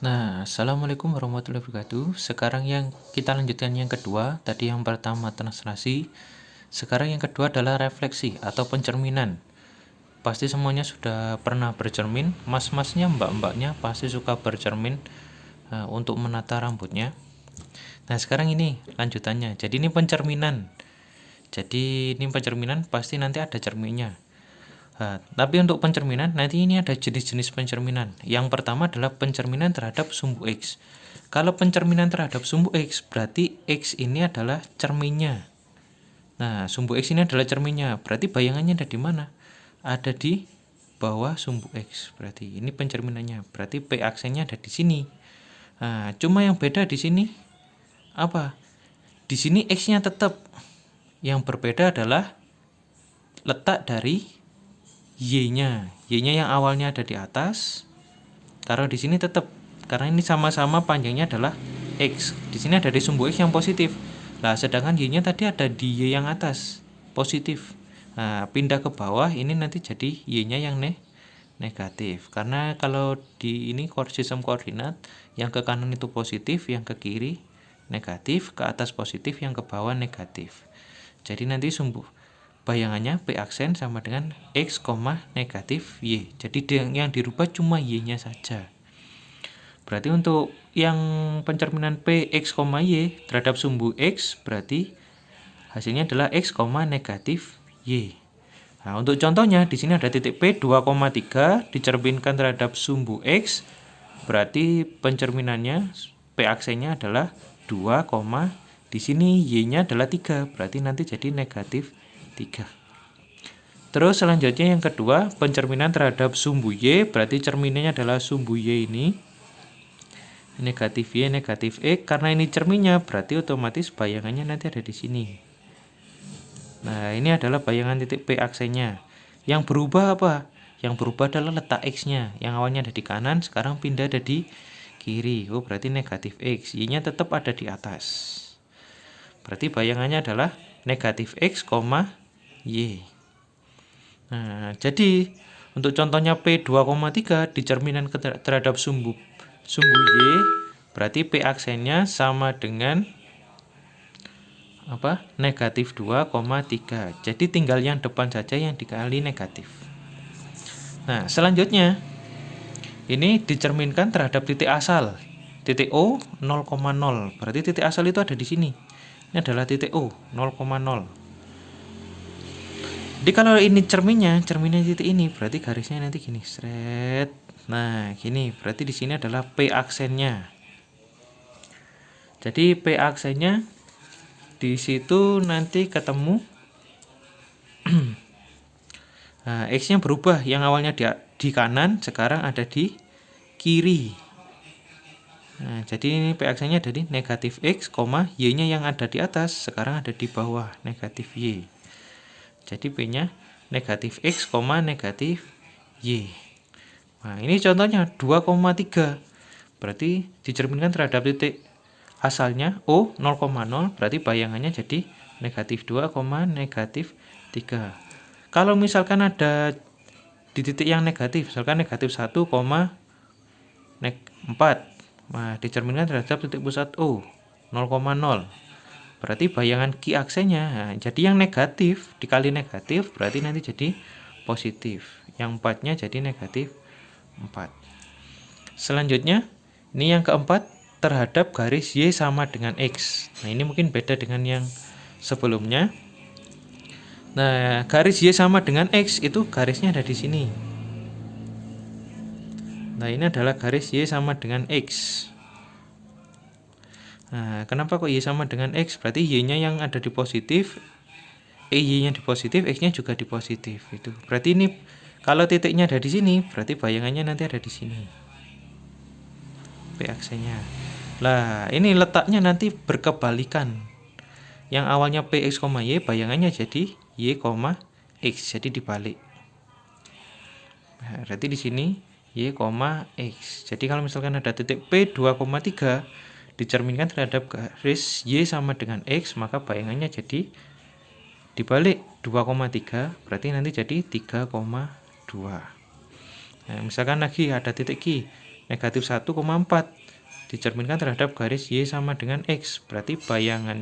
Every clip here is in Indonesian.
Nah, Assalamualaikum warahmatullahi wabarakatuh. Sekarang yang kita lanjutkan yang kedua. Tadi yang pertama translasi. Sekarang yang kedua adalah refleksi atau pencerminan. Pasti semuanya sudah pernah bercermin. Mas-masnya, mbak-mbaknya pasti suka bercermin untuk menata rambutnya. Nah, sekarang ini lanjutannya. Jadi ini pencerminan. Jadi ini pencerminan pasti nanti ada cerminnya. Nah, tapi untuk pencerminan, nanti ini ada jenis-jenis pencerminan. Yang pertama adalah pencerminan terhadap sumbu X. Kalau pencerminan terhadap sumbu X, berarti X ini adalah cerminnya. Nah, sumbu X ini adalah cerminnya. Berarti bayangannya ada di mana? Ada di bawah sumbu X. Berarti ini pencerminannya. Berarti P aksennya ada di sini. Nah, cuma yang beda di sini apa? Di sini X-nya tetap. Yang berbeda adalah letak dari Y-nya. Y-nya yang awalnya ada di atas, taruh di sini tetap. Karena ini sama-sama panjangnya adalah X. Di sini ada di sumbu X yang positif. Nah, sedangkan Y-nya tadi ada di Y yang atas, positif. Nah, pindah ke bawah ini nanti jadi Y-nya yang negatif. Karena kalau di ini sistem koordinat, yang ke kanan itu positif, yang ke kiri negatif, ke atas positif, yang ke bawah negatif. Jadi nanti bayangannya P aksen sama dengan X, negatif Y. Jadi yang dirubah cuma Y-nya saja. Berarti untuk yang pencerminan P, X, Y terhadap sumbu X, berarti hasilnya adalah X, negatif Y. Nah, untuk contohnya, di sini ada titik P 2,3 dicerminkan terhadap sumbu X, berarti pencerminannya P aksennya adalah 2, di sini Y-nya adalah 3, berarti nanti jadi negatif 3. Terus selanjutnya yang kedua, pencerminan terhadap sumbu Y, berarti cerminannya adalah sumbu Y ini. Negatif Y, negatif X, karena ini cerminnya, berarti otomatis bayangannya nanti ada di sini. Nah, ini adalah bayangan titik P aksennya. Yang berubah apa? Yang berubah adalah letak X-nya. Yang awalnya ada di kanan, sekarang pindah ada di kiri. Oh, berarti negatif X. Y-nya tetap ada di atas. Berarti bayangannya adalah negatif X, Y. Nah, jadi untuk contohnya P 2,3 dicerminan terhadap sumbu Y, berarti P aksennya sama dengan apa? Negatif 2,3. Jadi tinggal yang depan saja yang dikali negatif. Nah, selanjutnya ini dicerminkan terhadap titik asal. Titik O 0,0. Berarti titik asal itu ada di sini. Ini adalah titik O 0,0. Jadi kalau ini cerminnya titik ini, berarti garisnya nanti gini, seret. Nah, gini, berarti di sini adalah P aksennya. Jadi P aksennya di situ nanti ketemu. Nah, X-nya berubah, yang awalnya di kanan sekarang ada di kiri. Nah, jadi ini P aksennya dari negatif X, Y-nya yang ada di atas sekarang ada di bawah, negatif Y. Jadi P-nya negatif X, negatif Y. Nah, ini contohnya 2,3. Berarti dicerminkan terhadap titik asalnya O 0,0, berarti bayangannya jadi negatif 2, negatif 3. Kalau misalkan ada di titik yang negatif, misalkan negatif 1, 4. Nah, dicerminkan terhadap titik pusat O 0,0. Berarti bayangan Q aksennya, nah, jadi yang negatif dikali negatif berarti nanti jadi positif. Yang 4-nya jadi negatif 4. Selanjutnya, ini yang keempat terhadap garis Y sama dengan X. Nah, ini mungkin beda dengan yang sebelumnya. Nah, garis Y sama dengan X itu garisnya ada di sini. Nah, ini adalah garis Y sama dengan X. Nah, kenapa kok Y sama dengan X? Berarti Y-nya yang ada di positif, Y-nya di positif, X-nya juga di positif. Itu. Berarti ini kalau titiknya ada di sini, berarti bayangannya nanti ada di sini. P aksennya. Lah, ini letaknya nanti berkebalikan. Yang awalnya Px, Y, bayangannya jadi Y, X, jadi dibalik. Nah, berarti di sini Y, X. Jadi kalau misalkan ada titik P 2,3 dicerminkan terhadap garis Y sama dengan X, maka bayangannya jadi dibalik 2,3, berarti nanti jadi 3,2. Nah, misalkan lagi ada titik Q, negatif 1,4 dicerminkan terhadap garis Y sama dengan X. Berarti bayangan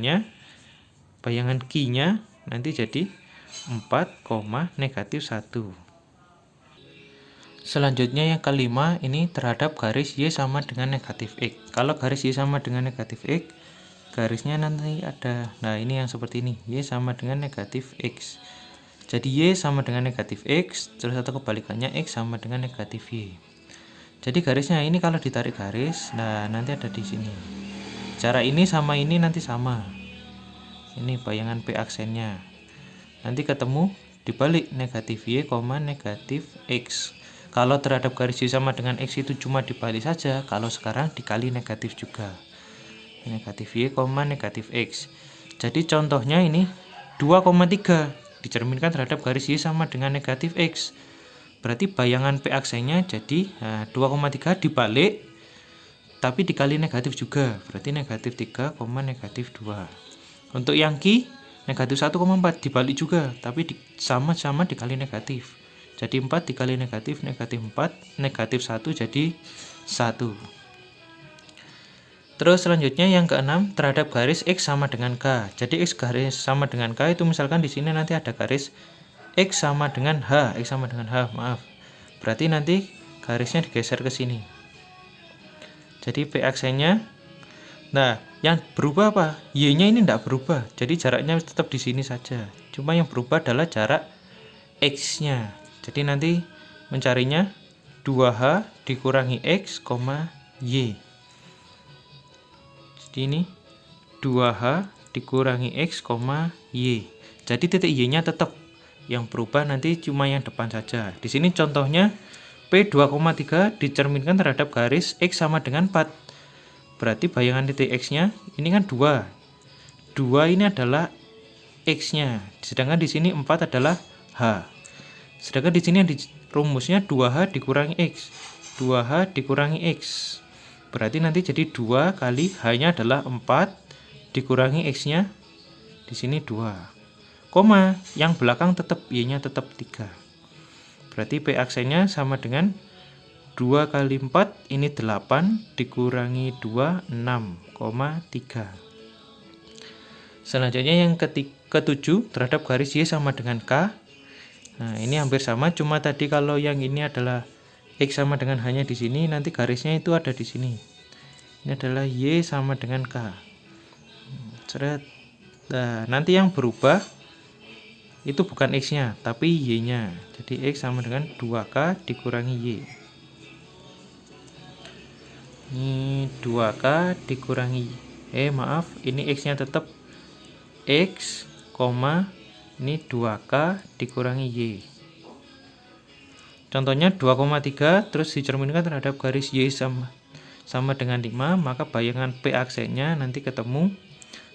Q-nya nanti jadi 4, negatif 1. Selanjutnya yang kelima, ini terhadap garis Y sama dengan negatif X. Kalau garis Y sama dengan negatif X, garisnya nanti ada, nah ini yang seperti ini, Y sama dengan negatif X. Jadi Y sama dengan negatif X, terus atau kebalikannya X sama dengan negatif Y. Jadi garisnya ini kalau ditarik garis, nah nanti ada di sini. Cara ini sama ini nanti sama. Ini bayangan P aksennya. Nanti ketemu dibalik negatif Y, negatif X. Kalau terhadap garis Y sama dengan X itu cuma dibalik saja, kalau sekarang dikali negatif juga. Negatif Y, negatif X. Jadi contohnya ini 2,3 dicerminkan terhadap garis Y sama dengan negatif X. Berarti bayangan P aksennya jadi 2,3 dibalik, tapi dikali negatif juga. Berarti negatif 3, negatif 2. Untuk yang Q, negatif 1,4 dibalik juga, tapi sama-sama dikali negatif. Jadi 4 dikali negatif 4, negatif 1 jadi 1. Terus selanjutnya yang keenam, terhadap garis X sama dengan K. Jadi X garis sama dengan K itu misalkan di sini nanti ada garis X sama dengan H, maaf. Berarti nanti garisnya digeser ke sini. Jadi P aksennya, nah yang berubah apa? Y-nya ini tidak berubah, jadi jaraknya tetap di sini saja. Cuma yang berubah adalah jarak X-nya. Jadi nanti mencarinya 2H dikurangi X, Y. Jadi ini 2H dikurangi X, Y. Jadi titik Y-nya tetap, yang berubah nanti cuma yang depan saja. Di sini contohnya P 2,3 dicerminkan terhadap garis X sama dengan 4. Berarti bayangan titik X-nya ini kan 2. 2 ini adalah X-nya. Sedangkan di sini 4 adalah H. Sedangkan di sini rumusnya 2H dikurangi X. 2H dikurangi X. Berarti nanti jadi 2 kali H-nya adalah 4 dikurangi X-nya di sini 2. Koma, yang belakang tetap Y-nya tetap 3. Berarti P aksennya sama dengan 2 kali 4 ini 8 dikurangi 2 6,3. Selanjutnya yang ketujuh, terhadap garis Y sama dengan K. Nah, ini hampir sama, cuma tadi kalau yang ini adalah X sama dengan H-nya di sini, nanti garisnya itu ada di sini. Ini adalah Y sama dengan K. Nah, nanti yang berubah itu bukan X-nya, tapi Y-nya. Jadi X sama dengan 2K dikurangi Y. Ini 2K dikurangi ini X-nya tetap X, ini 2K dikurangi Y. Contohnya 2,3 terus dicerminkan terhadap garis Y sama dengan 5, maka bayangan P aksennya nanti ketemu.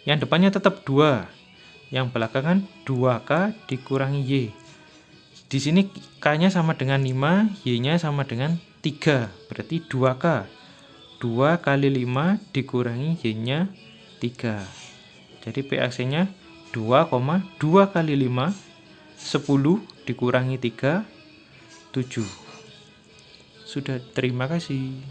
Yang depannya tetap 2. Yang belakangan 2K dikurangi Y. Di sini K-nya sama dengan 5, Y-nya sama dengan 3. Berarti 2K. 2 kali 5 dikurangi Y-nya 3. Jadi P aksennya 2, 2 kali 5 10 dikurangi 3 7. Sudah, terima kasih.